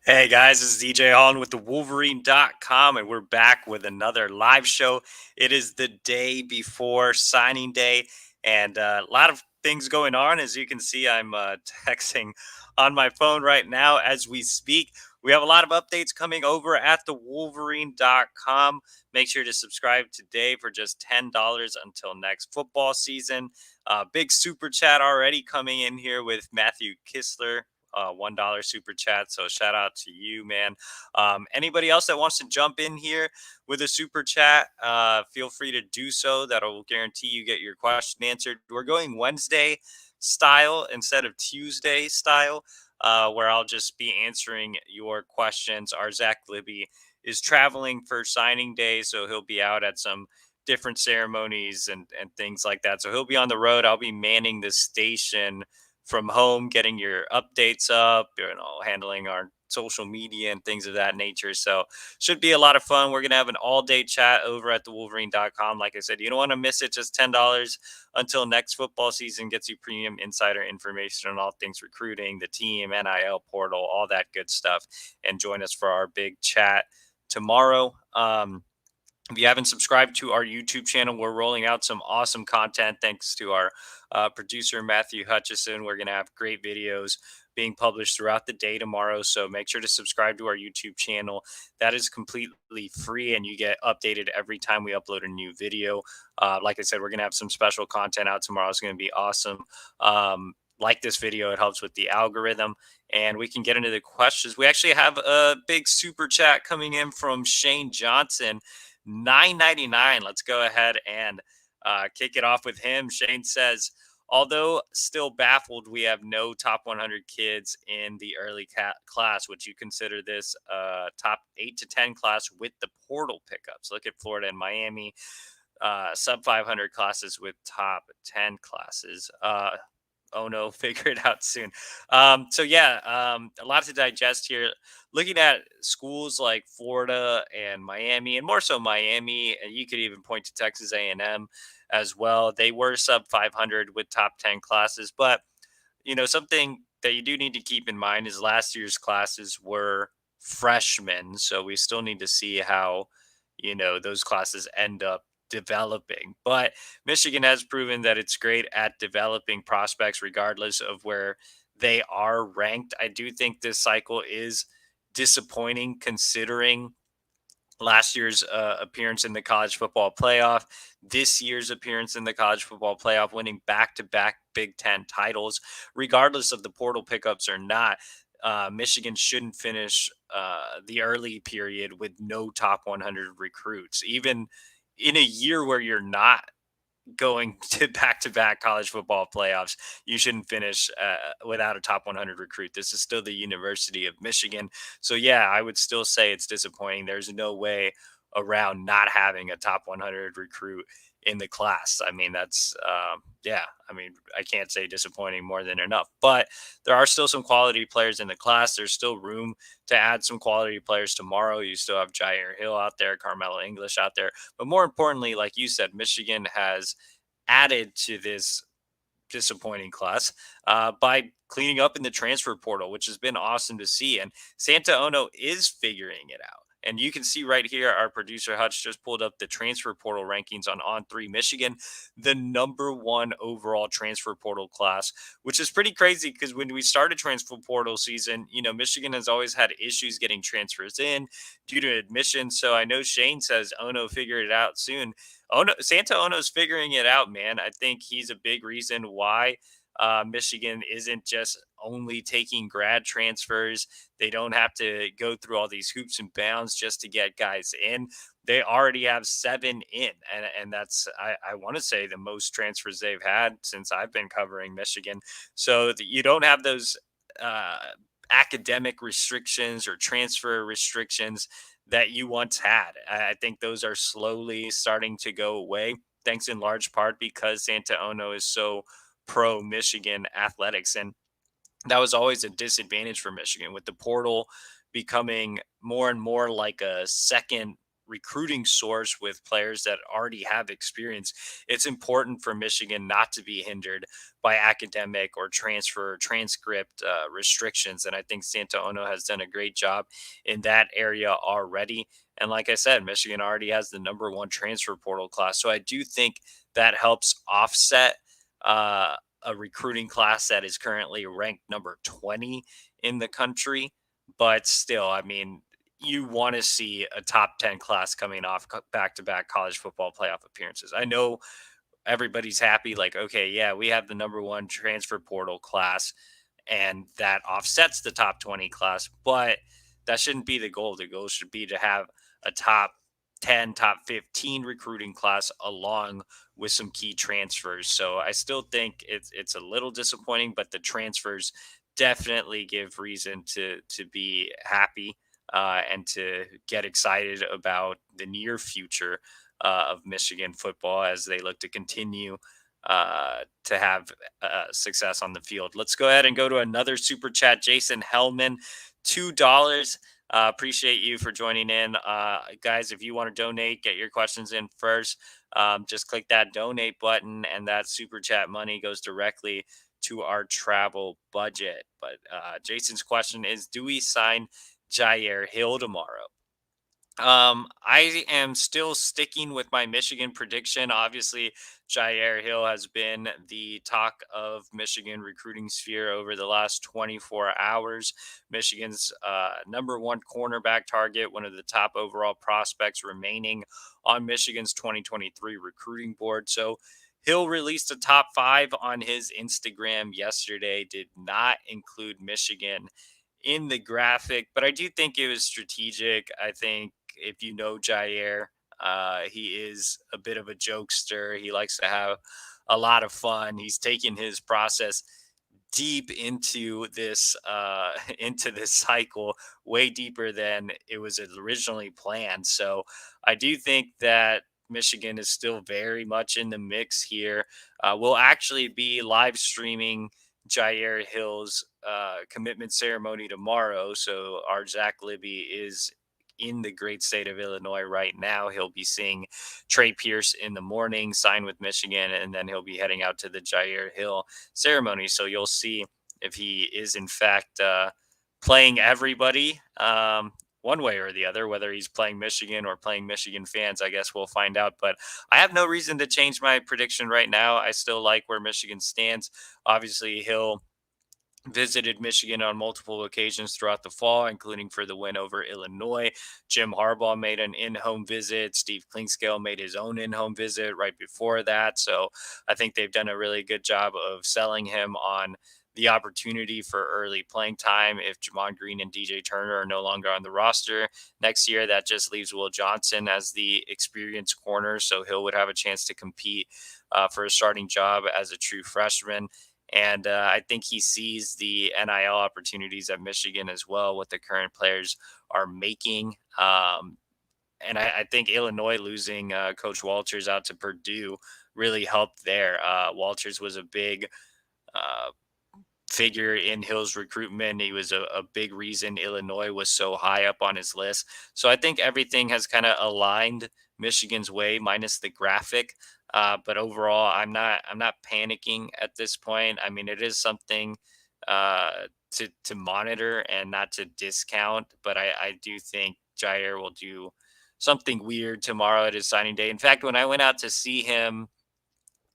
Hey guys, this is DJ Holland with the Wolverine.com, and we're back with another live show. It is the day before signing day, and a lot of things going on. As you can see, I'm texting on my phone right now as we speak. We have a lot of updates coming over at the Wolverine.com. Make sure to subscribe today for just $10 until next football season. Big super chat already coming in here with Matthew Kistler. $1 super chat. So shout out to you, man. Anybody else that wants to jump in here with a super chat, feel free to do so. That'll guarantee you get your question answered. We're going Wednesday style instead of Tuesday style, where I'll just be answering your questions. Our Zach Libby is traveling for signing day, so he'll be out at some different ceremonies and things like that. So he'll be on the road. I'll be manning the station from home, getting your updates up, handling our social media and things of that nature. So should be a lot of fun. We're gonna have an all-day chat over at the Wolverine.com. Like I said, you don't want to miss it. Just $10 until next football season gets you premium insider information on all things recruiting, the team, NIL portal, all that good stuff. And join us for our big chat tomorrow. If you haven't subscribed to our YouTube channel, we're rolling out some awesome content thanks to our producer, Matthew Hutchison. We're going to have great videos being published throughout the day tomorrow. So make sure to subscribe to our YouTube channel. That is completely free, and you get updated every time we upload a new video. Like I said, we're going to have some special content out tomorrow. It's going to be awesome. Like this video, it helps with the algorithm, and we can get into the questions. We actually have a big super chat coming in from Shane Johnson. 9.99. Let's go ahead and kick it off with him. Shane says, although still baffled, we have no top 100 kids in the early class. Would you consider this top 8 to 10 class with the portal pickups? Look at Florida and Miami, sub 500 classes with top 10 classes. Oh no, figure it out soon. A lot to digest here. Looking at schools like Florida and Miami, and more so Miami, and you could even point to Texas A&M as well. They were sub 500 with top 10 classes, but something that you do need to keep in mind is last year's classes were freshmen, so we still need to see how those classes end up developing. But Michigan has proven that it's great at developing prospects regardless of where they are ranked. I do think this cycle is disappointing considering last year's appearance in the college football playoff, this year's appearance in the college football playoff, winning back-to-back Big Ten titles, regardless of the portal pickups or not. Michigan shouldn't finish the early period with no top 100 recruits, even in a year where you're not going to back college football playoffs. You shouldn't finish without a top 100 recruit. This is still the University of Michigan. So, yeah, I would still say it's disappointing. There's no way around not having a top 100 recruit in the class. I mean, I can't say disappointing more than enough. But there are still some quality players in the class. There's still room to add some quality players tomorrow. You still have Jyaire Hill out there, Karmello English out there. But more importantly, like you said, Michigan has added to this disappointing class by cleaning up in the transfer portal, which has been awesome to see. And Santa Ono is figuring it out. And you can see right here, our producer Hutch just pulled up the transfer portal rankings on 3 Michigan, the number 1 overall transfer portal class, which is pretty crazy because when we started transfer portal season, Michigan has always had issues getting transfers in due to admission. So I know Shane says Ono figured it out soon. Santa Ono's figuring it out, man. I think he's a big reason why Michigan isn't just only taking grad transfers. They don't have to go through all these hoops and bounds just to get guys in. They already have 7 in, and that's I want to say the most transfers they've had since I've been covering Michigan. So you don't have those uh, academic restrictions or transfer restrictions that you once had. I think those are slowly starting to go away, thanks in large part because Santa Ono is so pro Michigan athletics. And that was always a disadvantage for Michigan with the portal becoming more and more like a second recruiting source with players that already have experience, it's important for Michigan not to be hindered by academic or transfer or transcript restrictions. And I think Santaono has done a great job in that area already. And like I said, Michigan already has the number one transfer portal class. So I do think that helps offset a recruiting class that is currently ranked number 20 in the country. But still, I mean, you want to see a top 10 class coming off back to back college football playoff appearances. I know everybody's happy, like, okay, yeah, we have the number one transfer portal class, and that offsets the top 20 class, but that shouldn't be the goal. The goal should be to have a top 10, top 15 recruiting class along with some key transfers. So I still think it's a little disappointing, but the transfers definitely give reason to be happy and to get excited about the near future of Michigan football as they look to continue to have success on the field. Let's go ahead and go to another super chat. Jason Hellman, $2. Appreciate you for joining in. Guys, if you want to donate, get your questions in first. Just click that donate button, and that super chat money goes directly to our travel budget. But Jason's question is, do we sign Jyaire Hill tomorrow? I am still sticking with my Michigan prediction. Obviously, Jyaire Hill has been the talk of Michigan recruiting sphere over the last 24 hours. Michigan's number one cornerback target, one of the top overall prospects remaining on Michigan's 2023 recruiting board. So Hill released a top five on his Instagram yesterday, did not include Michigan in the graphic, but I do think it was strategic. I think if you know Jair, he is a bit of a jokester. He likes to have a lot of fun. He's taken his process deep into this into this cycle, way deeper than it was originally planned. So I do think that Michigan is still very much in the mix here. We'll actually be live streaming Jyaire Hill's commitment ceremony tomorrow. So our Zach Libby is in the great state of Illinois right now. He'll be seeing Trey Pierce in the morning, sign with Michigan, and then he'll be heading out to the Jyaire Hill ceremony. So you'll see if he is in fact playing everybody one way or the other, whether he's playing Michigan or playing Michigan fans. I guess we'll find out. But I have no reason to change my prediction right now. I still like where Michigan stands. Obviously, Hill visited Michigan on multiple occasions throughout the fall, including for the win over Illinois. Jim Harbaugh made an in-home visit. Steve Klinkscale made his own in-home visit right before that. So I think they've done a really good job of selling him on the opportunity for early playing time. If Jamon Green and DJ Turner are no longer on the roster next year, that just leaves Will Johnson as the experienced corner. So Hill would have a chance to compete for a starting job as a true freshman. And I think he sees the NIL opportunities at Michigan as well, what the current players are making. And I think Illinois losing Coach Walters out to Purdue really helped there. Walters was a big uh, figure in Hill's recruitment. He was a big reason Illinois was so high up on his list. So I think everything has kind of aligned Michigan's way, minus the graphic. But overall, I'm not panicking at this point. I mean, it is something to monitor and not to discount. But I do think Jair will do something weird tomorrow at his signing day. In fact, when I went out to see him,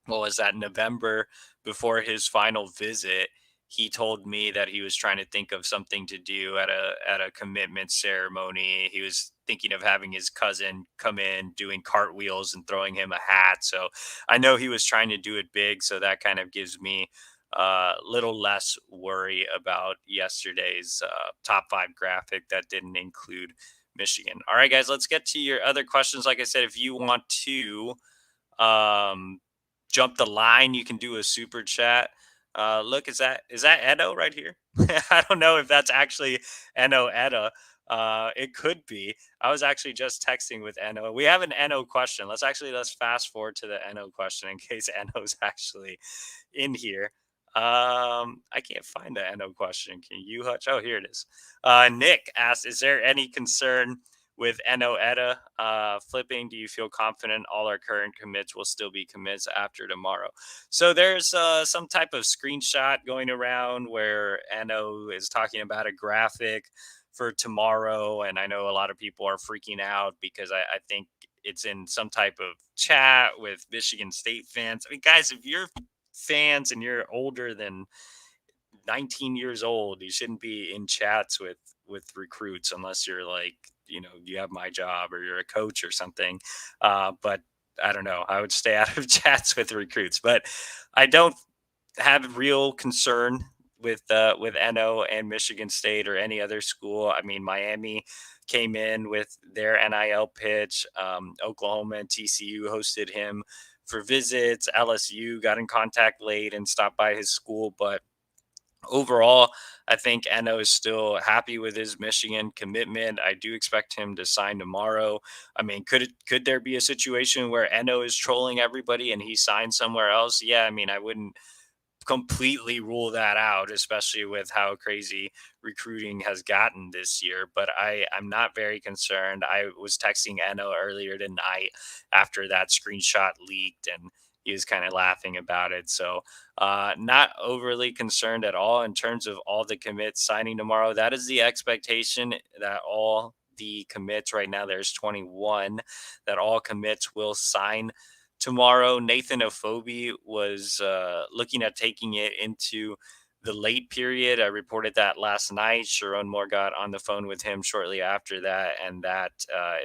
what was that, November, before his final visit, he told me that he was trying to think of something to do at a commitment ceremony. He was thinking of having his cousin come in doing cartwheels and throwing him a hat. So I know he was trying to do it big. So that kind of gives me a little less worry about yesterday's top five graphic that didn't include Michigan. All right, guys, let's get to your other questions. Like I said, if you want to um, jump the line, you can do a super chat. Look, is that Edo right here? I don't know if that's actually Eno Eda. It could be. I was actually just texting with Eno. We have an Eno question. Let's fast forward to the Eno question in case Eno's actually in here. I can't find the Eno question. Can you, Hutch? Oh, here it is. Nick asked, is there any concern with Eno flipping, do you feel confident all our current commits will still be commits after tomorrow? So there's some type of screenshot going around where Eno is talking about a graphic for tomorrow. And I know a lot of people are freaking out because I think it's in some type of chat with Michigan State fans. I mean, guys, if you're fans and you're older than 19 years old, you shouldn't be in chats with recruits unless you're like, you have my job or you're a coach or something. But I don't know. I would stay out of chats with recruits. But I don't have real concern with Eno and Michigan State or any other school. I mean, Miami came in with their NIL pitch. Oklahoma and TCU hosted him for visits. LSU got in contact late and stopped by his school, but overall, I think Eno is still happy with his Michigan commitment. I do expect him to sign tomorrow. I mean, could there be a situation where Eno is trolling everybody and he signs somewhere else? Yeah, I mean, I wouldn't completely rule that out, especially with how crazy recruiting has gotten this year. But I'm not very concerned. I was texting Eno earlier tonight after that screenshot leaked, and he was kind of laughing about it. So, not overly concerned at all in terms of all the commits signing tomorrow. That is the expectation that all the commits right now, there's 21, that all commits will sign tomorrow. Nathan Ofobi was looking at taking it into the late period. I reported that last night. Sharon Moore got on the phone with him shortly after that, and that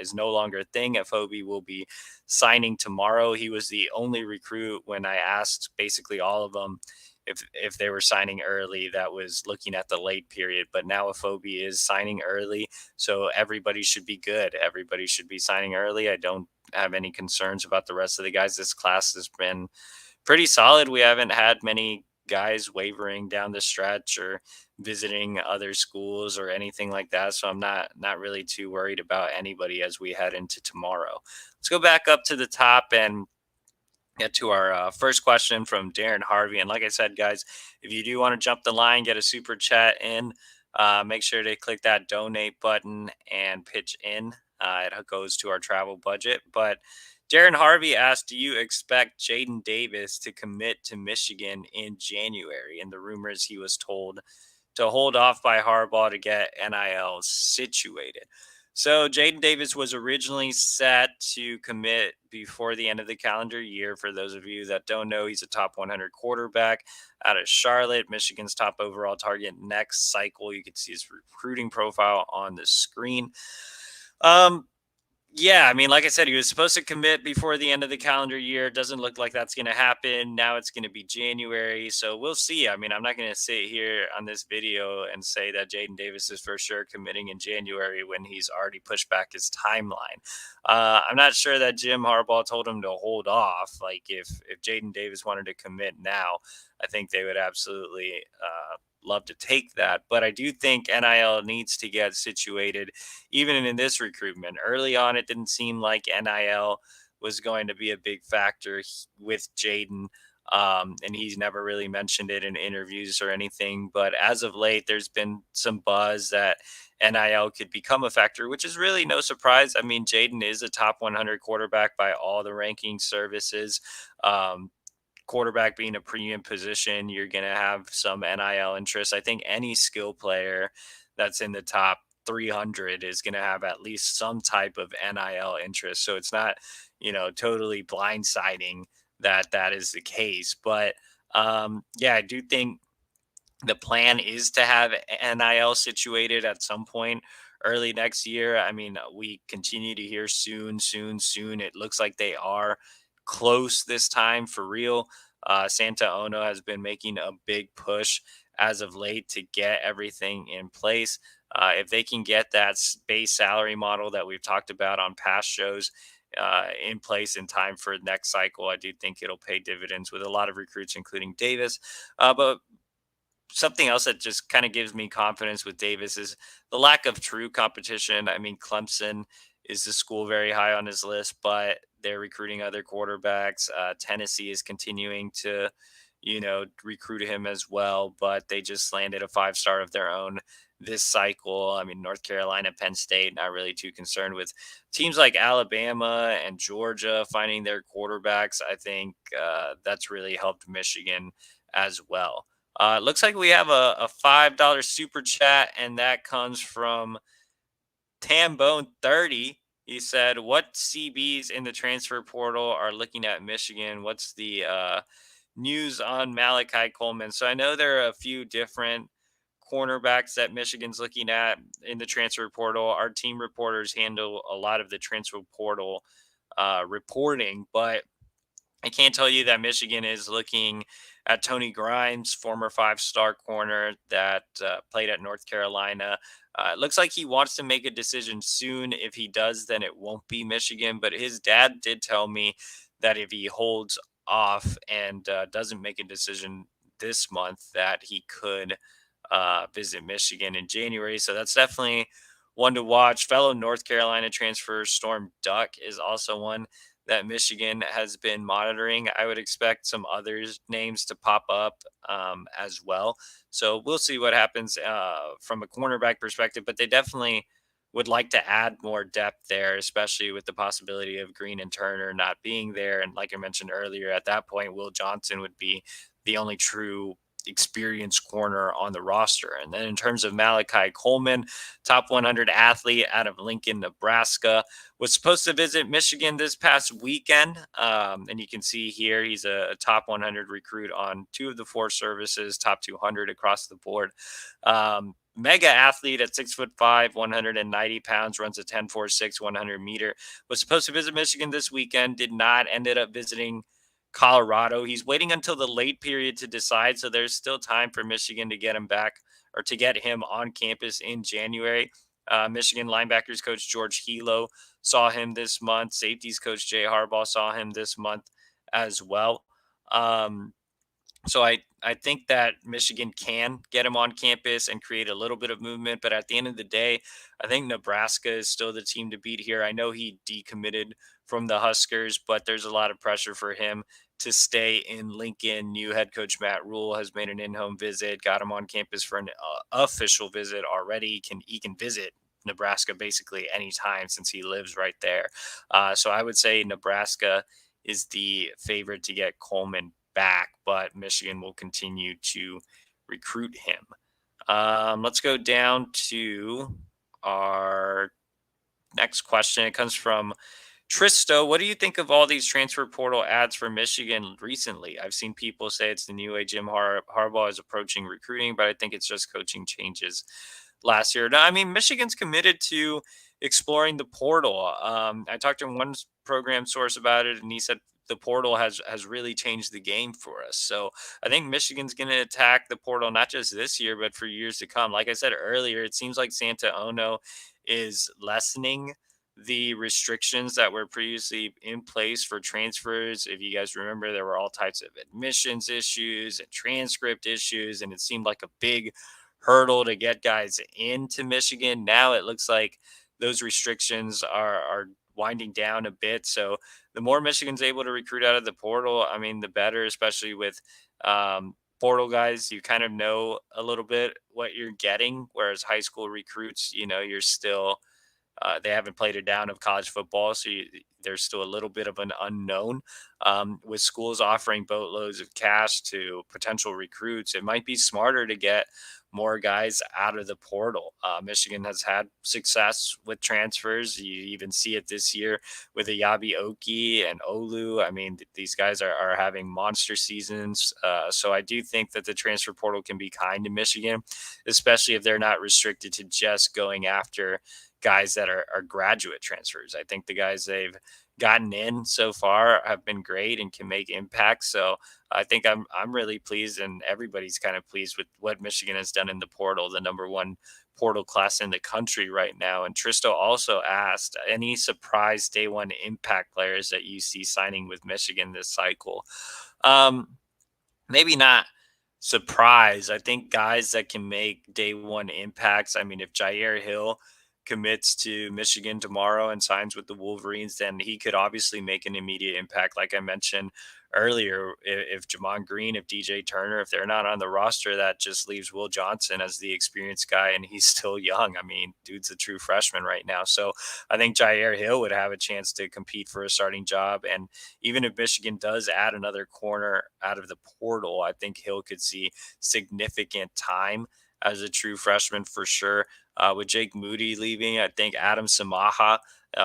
is no longer a thing. Ofobi will be signing tomorrow. He was the only recruit when I asked basically all of them if they were signing early that was looking at the late period. But now Ofobi is signing early, so everybody should be good. Everybody should be signing early. I don't have any concerns about the rest of the guys. This class has been pretty solid. We haven't had many guys wavering down the stretch or visiting other schools or anything like that. So I'm not really too worried about anybody as we head into tomorrow. Let's go back up to the top and get to our first question from Darren Harvey. And like I said, guys, if you do want to jump the line, get a super chat in, make sure to click that donate button and pitch in. It goes to our travel budget. But Darren Harvey asked, do you expect Jadyn Davis to commit to Michigan in January? And the rumors he was told to hold off by Harbaugh to get NIL situated. So Jadyn Davis was originally set to commit before the end of the calendar year. For those of you that don't know, he's a top 100 quarterback out of Charlotte, Michigan's top overall target next cycle. You can see his recruiting profile on the screen. Yeah, I mean, like I said, he was supposed to commit before the end of the calendar year. Doesn't look like that's going to happen. Now it's going to be January. So we'll see. I mean, I'm not going to sit here on this video and say that Jadyn Davis is for sure committing in January when he's already pushed back his timeline. I'm not sure that Jim Harbaugh told him to hold off. Like if Jadyn Davis wanted to commit now, I think they would absolutely love to take that. But I do think NIL needs to get situated even in this recruitment. Early on, it didn't seem like NIL was going to be a big factor with Jadyn. And he's never really mentioned it in interviews or anything. But as of late, there's been some buzz that NIL could become a factor, which is really no surprise. I mean, Jadyn is a top 100 quarterback by all the ranking services. Quarterback being a premium position, you're going to have some NIL interest. I think any skill player that's in the top 300 is going to have at least some type of NIL interest. So it's not, totally blindsiding that that is the case. But yeah, I do think the plan is to have NIL situated at some point early next year. I mean, we continue to hear soon, soon, soon. It looks like they are close this time for real. Santa Ono has been making a big push as of late to get everything in place. If they can get that base salary model that we've talked about on past shows in place in time for next cycle, I do think it'll pay dividends with a lot of recruits, including Davis. But something else that just kind of gives me confidence with Davis is the lack of true competition. I mean, Clemson is the school very high on his list, but they're recruiting other quarterbacks. Tennessee is continuing to, recruit him as well, but they just landed a 5-star of their own this cycle. I mean, North Carolina, Penn State, not really too concerned with teams like Alabama and Georgia finding their quarterbacks. I think that's really helped Michigan as well. Looks like we have a $5 super chat, and that comes from Tambone 30. He said, "What CBs in the transfer portal are looking at Michigan? What's the news on Malachi Coleman?" So I know there are a few different cornerbacks that Michigan's looking at in the transfer portal. Our team reporters handle a lot of the transfer portal reporting, but I can't tell you that Michigan is looking at Tony Grimes, former five-star corner that played at North Carolina. It looks like he wants to make a decision soon. If he does, then it won't be Michigan. But his dad did tell me that if he holds off and doesn't make a decision this month, that he could visit Michigan in January. So that's definitely one to watch. Fellow North Carolina transfer Storm Duck is also one that Michigan has been monitoring. I would expect some others names to pop up as well. So we'll see what happens from a cornerback perspective, but they definitely would like to add more depth there, especially with the possibility of Green and Turner not being there. And like I mentioned earlier, at that point, Will Johnson would be the only true experienced corner on the roster. And then in terms of Malachi Coleman, top 100 athlete out of Lincoln, Nebraska, was supposed to visit Michigan this past weekend. And you can see here he's a top 100 recruit on two of the four services, top 200 across the board. Mega athlete at 6'5", 190 pounds, runs a 10.46, 100-meter. Was supposed to visit Michigan this weekend, did not. Ended up visiting Colorado. He's waiting until the late period to decide, so there's still time for Michigan to get him back or to get him on campus in January. Michigan linebackers coach George Hilo saw him this month. Safeties coach Jay Harbaugh saw him this month as well. Um, so I think that Michigan can get him on campus and create a little bit of movement, but at the end of the day, I think Nebraska is still the team to beat here. I know he decommitted from the Huskers, but there's a lot of pressure for him to stay in Lincoln. New head coach Matt Rule has made an in-home visit, got him on campus for an official visit already. He can visit Nebraska basically anytime since he lives right there. So I would say Nebraska is the favorite to get Coleman back, but Michigan will continue to recruit him. Let's go down to our next question. It comes from Tristo. What do you think of all these transfer portal ads for Michigan recently? I've seen people say it's the new way Jim Harbaugh is approaching recruiting, but I think it's just coaching changes last year. No, I mean, Michigan's committed to exploring the portal. I talked to one program source about it, and he said the portal has really changed the game for us. So I think Michigan's going to attack the portal not just this year, but for years to come. Like I said earlier, it seems like Santa Ono is lessening the restrictions that were previously in place for transfers. If you guys remember, there were all types of admissions issues and transcript issues, and it seemed like a big hurdle to get guys into Michigan. Now it looks like those restrictions are winding down a bit. So the more Michigan's able to recruit out of the portal, I mean, the better, especially with portal guys. You kind of know a little bit what you're getting, whereas high school recruits, you're still they haven't played a down of college football, so there's still a little bit of an unknown. With schools offering boatloads of cash to potential recruits, it might be smarter to get more guys out of the portal. Michigan has had success with transfers. You even see it this year with Ayabi Oki and Olu. I mean, these guys are having monster seasons. So I do think that the transfer portal can be kind to Michigan, especially if they're not restricted to just going after guys that are graduate transfers. I think the guys they've gotten in so far have been great and can make impacts. So I think I'm really pleased, and everybody's kind of pleased with what Michigan has done in the portal, the number one portal class in the country right now. And Tristo also asked, any surprise day one impact players that you see signing with Michigan this cycle? Maybe not surprise. I think guys that can make day one impacts. I mean, if Jyaire Hill commits to Michigan tomorrow and signs with the Wolverines, then he could obviously make an immediate impact. Like I mentioned earlier, if Jamon Green, if DJ Turner, if they're not on the roster, that just leaves Will Johnson as the experienced guy, and he's still young. I mean, dude's a true freshman right now. So I think Jyaire Hill would have a chance to compete for a starting job. And even if Michigan does add another corner out of the portal, I think Hill could see significant time as a true freshman for sure. With Jake Moody leaving, I think Adam Samaha,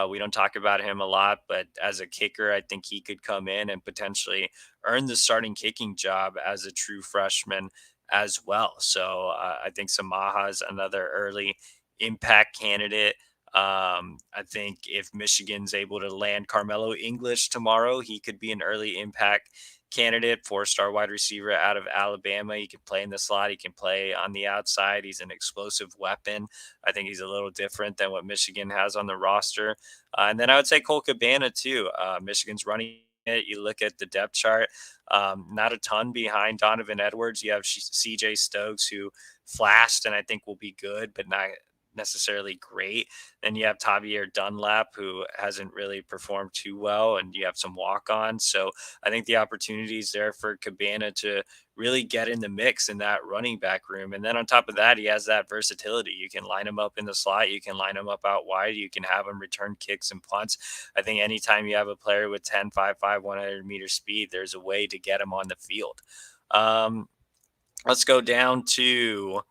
we don't talk about him a lot, but as a kicker, I think he could come in and potentially earn the starting kicking job as a true freshman as well. So I think Samaha is another early impact candidate. I think if Michigan's able to land Karmello English tomorrow, he could be an early impact candidate, 4-star wide receiver out of Alabama. He can play in the slot, he can play on the outside. He's an explosive weapon. I think he's a little different than what Michigan has on the roster. And then I would say Cole Cabana, too. Michigan's running it. You look at the depth chart, not a ton behind Donovan Edwards. You have CJ Stokes, who flashed and I think will be good, but not necessarily great. Then you have Tavier Dunlap, who hasn't really performed too well, and you have some walk-ons. So I think the opportunity is there for Cabana to really get in the mix in that running back room. And then on top of that, he has that versatility. You can line him up in the slot, you can line him up out wide, you can have him return kicks and punts. I think anytime you have a player with 10.55, 100-meter speed, there's a way to get him on the field. Let's go down to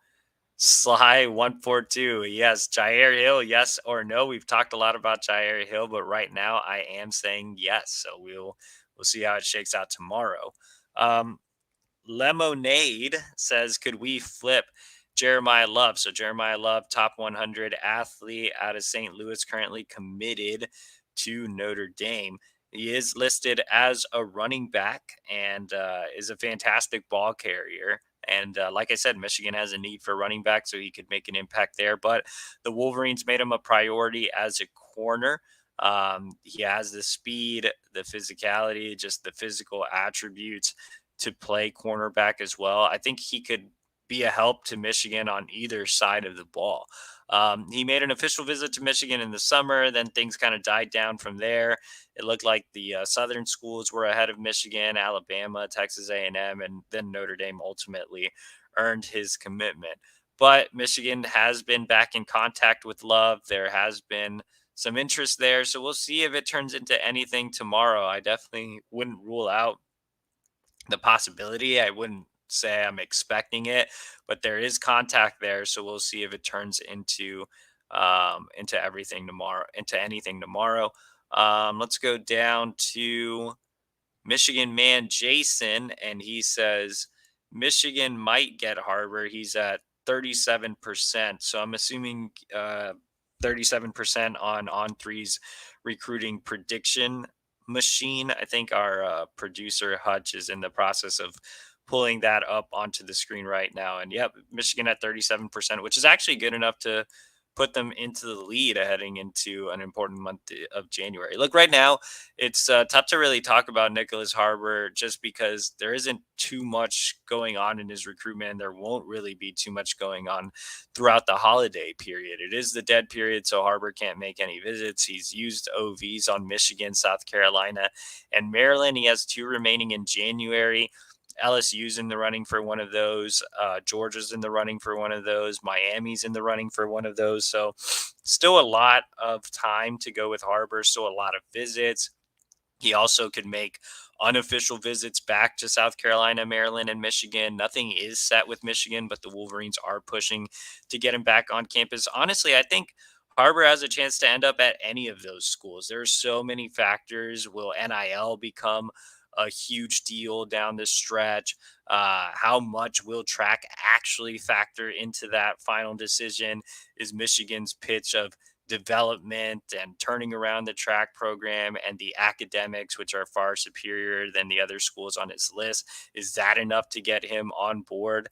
Sly 142. Yes, Jyaire Hill, yes or no? We've talked a lot about Jyaire Hill, but right now I am saying yes. So we'll see how it shakes out tomorrow. Um, Lemonade says, could we flip Jeremiah Love? So Jeremiah Love, top 100 athlete out of St. Louis, currently committed to Notre Dame. He is listed as a running back and is a fantastic ball carrier. And like I said, Michigan has a need for running back, so he could make an impact there. But the Wolverines made him a priority as a corner. He has the speed, the physicality, just the physical attributes to play cornerback as well. I think he could be a help to Michigan on either side of the ball. He made an official visit to Michigan in the summer, then things kind of died down from there. It looked like the Southern schools were ahead of Michigan, Alabama, Texas A&M, and then Notre Dame ultimately earned his commitment. But Michigan has been back in contact with Love. There has been some interest there, so we'll see if it turns into anything tomorrow. I definitely wouldn't rule out the possibility. I wouldn't say I'm expecting it, but there is contact there, so we'll see if it turns into everything tomorrow, into anything tomorrow. Let's go down to Michigan man Jason, and he says Michigan might get Harbor. He's at 37%, so I'm assuming 37% on three's recruiting prediction machine. I think our producer Hutch is in the process of pulling that up onto the screen right now. And yep, Michigan at 37%, which is actually good enough to put them into the lead heading into an important month of January. Look, right now, it's tough to really talk about Nyckoles Harbor just because there isn't too much going on in his recruitment. There won't really be too much going on throughout the holiday period. It is the dead period, so Harbor can't make any visits. He's used OVs on Michigan, South Carolina, and Maryland. He has 2 remaining in January. LSU's in the running for one of those. Georgia's in the running for one of those. Miami's in the running for one of those. So still a lot of time to go with Harbor, still a lot of visits. He also could make unofficial visits back to South Carolina, Maryland, and Michigan. Nothing is set with Michigan, but the Wolverines are pushing to get him back on campus. Honestly, I think Harbor has a chance to end up at any of those schools. There's so many factors. Will NIL become a huge deal down the stretch? How much will track actually factor into that final decision? Is Michigan's pitch of development and turning around the track program and the academics, which are far superior than the other schools on his list, is that enough to get him on board?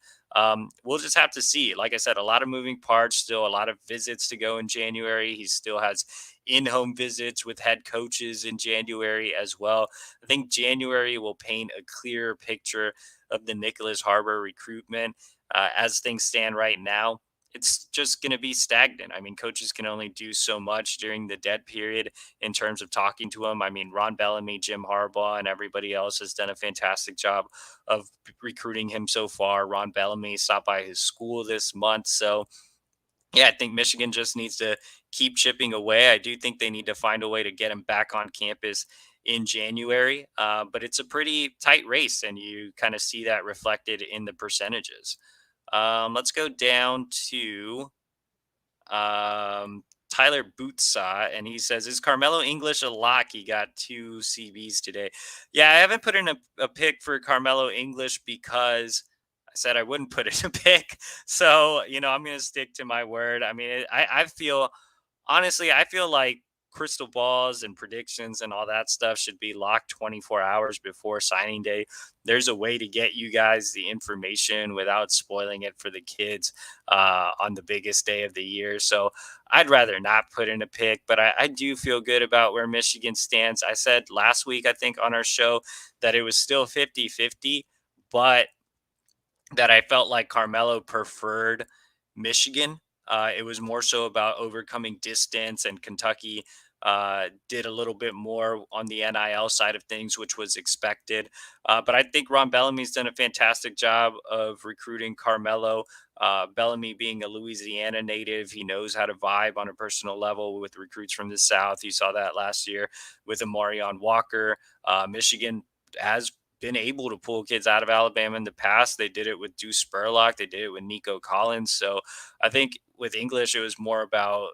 We'll just have to see. Like I said, a lot of moving parts, still a lot of visits to go in January. He still has in-home visits with head coaches in January as well. I think January will paint a clearer picture of the Nyckoles Harbor recruitment. As things stand right now, it's just going to be stagnant. I mean, coaches can only do so much during the dead period in terms of talking to him. I mean, Ron Bellamy, Jim Harbaugh, and everybody else has done a fantastic job of recruiting him so far. Ron Bellamy stopped by his school this month. So, yeah, I think Michigan just needs to keep chipping away. I do think they need to find a way to get him back on campus in January. But it's a pretty tight race, and you kind of see that reflected in the percentages. Let's go down to Tyler Bootsaw, and he says, "Is Karmello English a lock? He got two CBs today." Yeah, I haven't put in a pick for Karmello English because I said I wouldn't put in a pick. So I'm going to stick to my word. I mean, I feel honestly, I feel like crystal balls and predictions and all that stuff should be locked 24 hours before signing day. There's a way to get you guys the information without spoiling it for the kids on the biggest day of the year. So I'd rather not put in a pick, but I do feel good about where Michigan stands. I said last week, I think on our show, that it was still 50-50, but that I felt like Carmelo preferred Michigan. It was more so about overcoming distance, and Kentucky did a little bit more on the NIL side of things, which was expected. But I think Ron Bellamy's done a fantastic job of recruiting Carmelo. Bellamy being a Louisiana native, he knows how to vibe on a personal level with recruits from the South. You saw that last year with Amarion Walker. Michigan has been able to pull kids out of Alabama in the past. They did it with Deuce Spurlock. They did it with Nico Collins. So I think with English, it was more about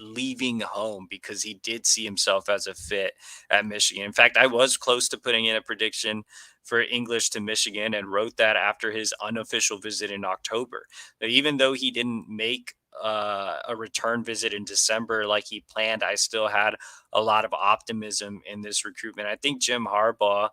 leaving home because he did see himself as a fit at Michigan. In fact, I was close to putting in a prediction for English to Michigan and wrote that after his unofficial visit in October. But even though he didn't make a return visit in December like he planned, I still had a lot of optimism in this recruitment. I think Jim Harbaugh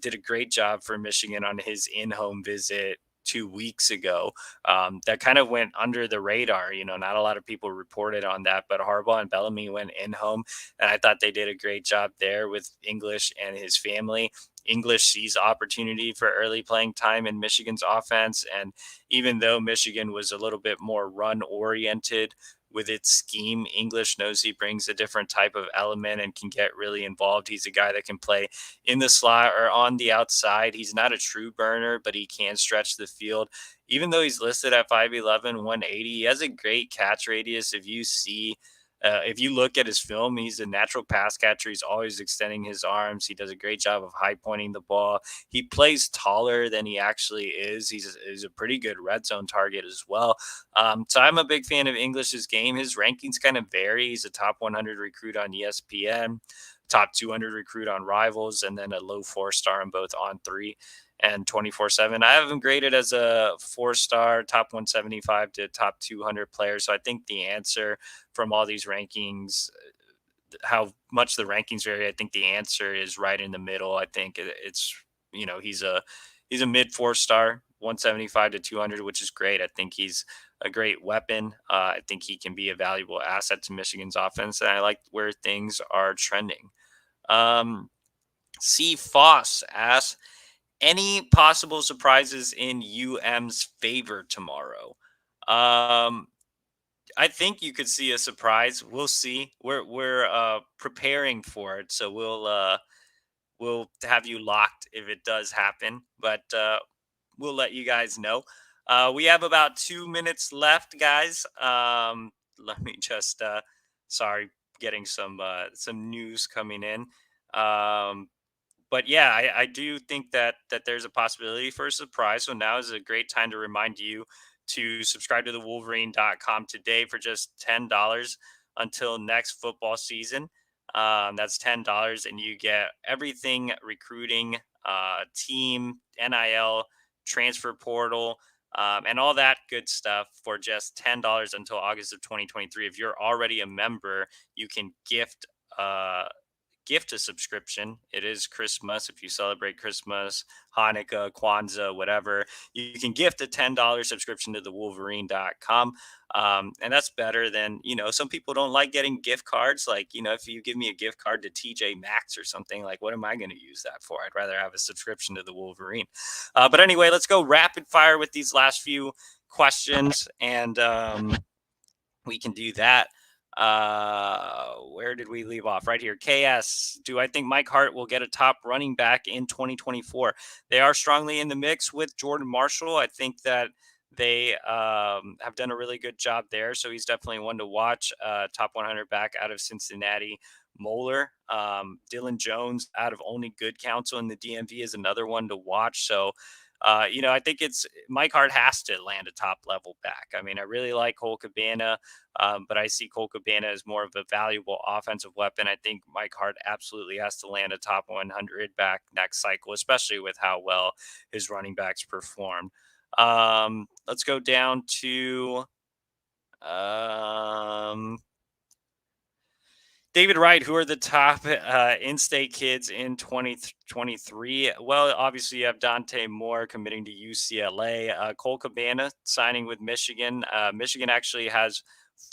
did a great job for Michigan on his in-home visit 2 weeks ago. That kind of went under the radar. Not a lot of people reported on that, but Harbaugh and Bellamy went in home, and I thought they did a great job there with English and his family. English sees opportunity for early playing time in Michigan's offense, and even though Michigan was a little bit more run oriented with its scheme, English knows he brings a different type of element and can get really involved. He's a guy that can play in the slot or on the outside. He's not a true burner, but he can stretch the field. Even though he's listed at 5'11", 180, he has a great catch radius. If you look at his film, he's a natural pass catcher. He's always extending his arms. He does a great job of high pointing the ball. He plays taller than he actually is. He's a pretty good red zone target as well. So I'm a big fan of English's game. His rankings kind of vary. He's a top 100 recruit on ESPN, top 200 recruit on Rivals, and then a low 4-star in both On3 and 24/7. I have him graded as a 4-star, top 175 to top 200 player. So I think the answer from all these rankings, how much the rankings vary, I think the answer is right in the middle. I think it's he's a mid 4-star, 175 to 200, which is great. I think he's a great weapon. I think he can be a valuable asset to Michigan's offense, and I like where things are trending. Um, C. Foss asks, any possible surprises in UM's favor tomorrow? Um, I think you could see a surprise. We'll see. We're preparing for it, so we'll have you locked if it does happen. But we'll let you guys know. We have about 2 minutes left, guys. Let me just sorry, getting some news coming in. Um, but yeah, I do think that there's a possibility for a surprise. So now is a great time to remind you to subscribe to the Wolverine.com today for just $10 until next football season. That's $10, and you get everything recruiting, team, NIL, transfer portal, and all that good stuff for just $10 until August of 2023. If you're already a member, you can gift a subscription. It is Christmas. If you celebrate Christmas, Hanukkah, Kwanzaa, whatever, you can gift a $10 subscription to the Wolverine.com. And that's better than, some people don't like getting gift cards. Like, if you give me a gift card to TJ Maxx or something, like, what am I going to use that for? I'd rather have a subscription to the Wolverine. But anyway, let's go rapid fire with these last few questions, and we can do that. Where did we leave off? Right here. KS. Do I think Mike Hart will get a top running back in 2024? They are strongly in the mix with Jordan Marshall. I think that they have done a really good job there. So he's definitely one to watch. Top 100 back out of Cincinnati. Moeller, Dylan Jones out of Only Good Counsel in the DMV is another one to watch. So, I think it's Mike Hart has to land a top level back. I mean, I really like Cole Cabana, but I see Cole Cabana as more of a valuable offensive weapon. I think Mike Hart absolutely has to land a top 100 back next cycle, especially with how well his running backs performed. Let's go down to um, David Wright, who are the top in-state kids in 2023? Well, obviously you have Dante Moore committing to UCLA, Cole Cabana signing with Michigan. Michigan actually has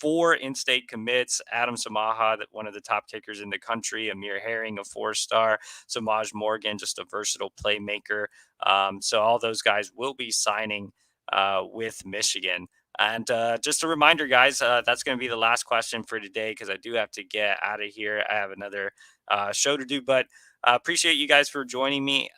4 in-state commits. Adam Samaha, one of the top kickers in the country. Amir Herring, a 4-star. Samaj Morgan, just a versatile playmaker. So all those guys will be signing with Michigan. And just a reminder, guys, that's going to be the last question for today because I do have to get out of here. I have another show to do, but appreciate you guys for joining me.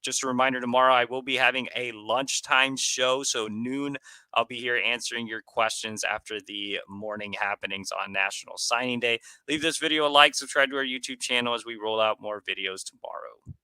Just a reminder, tomorrow I will be having a lunchtime show. So noon, I'll be here answering your questions after the morning happenings on National Signing Day. Leave this video a like, subscribe to our YouTube channel as we roll out more videos tomorrow.